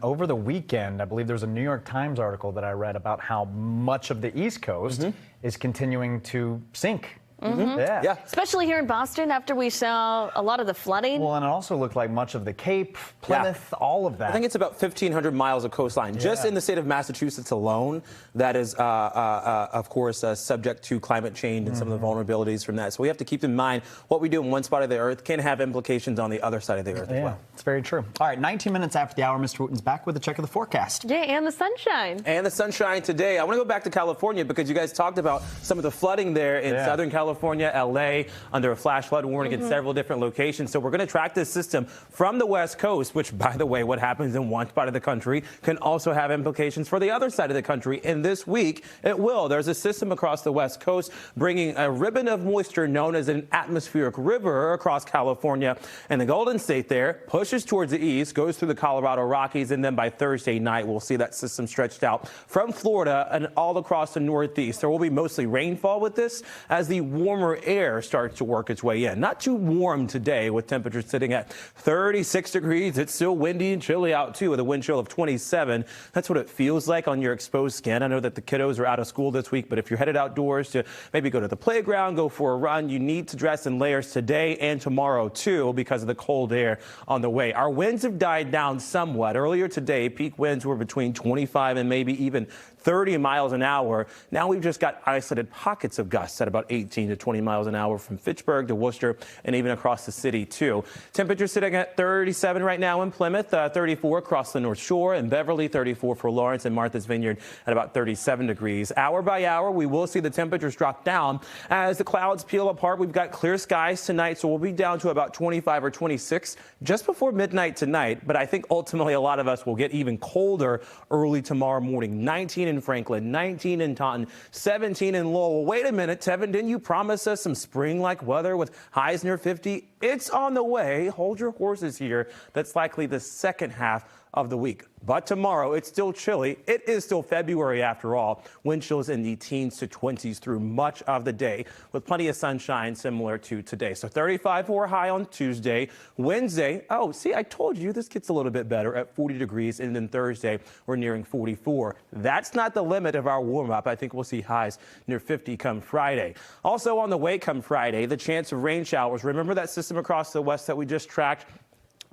Over the weekend, I believe there was a New York Times article that I read about how much of the East Coast is continuing to sink. Yeah. Especially here in Boston after we saw a lot of the flooding. Well, and it also looked like much of the Cape, Plymouth, all of that. I think it's about 1,500 miles of coastline just in the state of Massachusetts alone that is, of course, subject to climate change and some of the vulnerabilities from that. So we have to keep in mind what we do in one spot of the earth can have implications on the other side of the earth as well. It's very true. All right, 19 minutes after the hour, Mr. Wooten's back with a check of the forecast. Yeah, and the sunshine. And the sunshine today. I want to go back to California because you guys talked about some of the flooding there in Southern California, LA, under a flash flood warning in several different locations. So we're going to track this system from the West Coast, which, by the way, what happens in one spot of the country can also have implications for the other side of the country. And this week, it will. There's a system across the West Coast bringing a ribbon of moisture known as an atmospheric river across California. And the Golden State there pushes towards the east, goes through the Colorado Rockies, and then by Thursday night, we'll see that system stretched out from Florida and all across the Northeast. There will be mostly rainfall with this as the warmer air starts to work its way in. Not too warm today with temperatures sitting at 36 degrees. It's still windy and chilly out too with a wind chill of 27. That's what it feels like on your exposed skin. I know that the kiddos are out of school this week, but if you're headed outdoors to maybe go to the playground, go for a run, you need to dress in layers today and tomorrow too because of the cold air on the way. Our winds have died down somewhat. Earlier today, peak winds were between 25 and maybe even 30 miles an hour. Now we've just got isolated pockets of gusts at about 18 to 20 miles an hour from Fitchburg to Worcester and even across the city too. Temperatures sitting at 37 right now in Plymouth, 34 across the North Shore, and Beverly 34 for Lawrence and Martha's Vineyard at about 37 degrees. Hour by hour, we will see the temperatures drop down as the clouds peel apart. We've got clear skies tonight, so we'll be down to about 25 or 26 just before midnight tonight. But I think ultimately a lot of us will get even colder early tomorrow morning. 19 in Franklin, 19 in Taunton, 17 in Lowell. Wait a minute, Tevin, didn't you promise us some spring-like weather with highs near 50? It's on the way. Hold your horses here. That's likely the second half of the week. But tomorrow, it's still chilly. It is still February after all. Wind chills in the teens to 20s through much of the day with plenty of sunshine similar to today. So 35 for a high on Tuesday. Wednesday, oh, see, I told you this gets a little bit better at 40 degrees. And then Thursday, we're nearing 44. That's not the limit of our warm up. I think we'll see highs near 50 come Friday. Also on the way come Friday, the chance of rain showers. Remember that system across the west that we just tracked?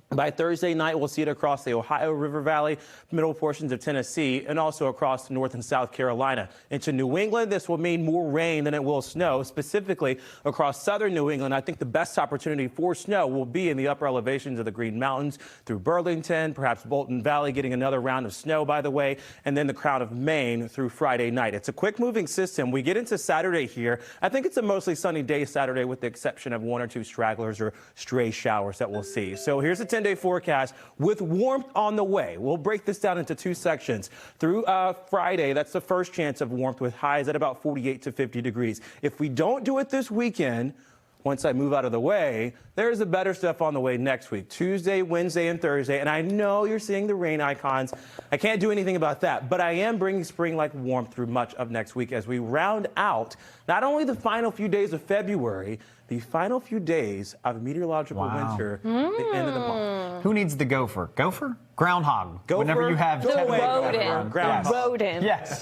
By Thursday night, we'll see it across the Ohio River Valley, middle portions of Tennessee, and also across North and South Carolina. Into New England, this will mean more rain than it will snow, specifically across southern New England. I think the best opportunity for snow will be in the upper elevations of the Green Mountains through Burlington, perhaps Bolton Valley getting another round of snow, by the way, and then the Crown of Maine through Friday night. It's a quick-moving system. We get into Saturday here. I think it's a mostly sunny day Saturday with the exception of one or two stragglers or stray showers that we'll see. So here's a 10-day forecast with warmth on the way. We'll break this down into two sections. Through Friday, that's the first chance of warmth with highs at about 48 to 50 degrees. If we don't do it this weekend, once I move out of the way, there's the better stuff on the way next week. Tuesday, Wednesday, and Thursday. And I know you're seeing the rain icons. I can't do anything about that, but I am bringing spring-like warmth through much of next week as we round out not only the final few days of February, the final few days of meteorological winter, the end of the month. Who needs the gopher? Gopher? Groundhog. Gopher? Whenever you have the rodent. Groundhog. Rodent. Yes.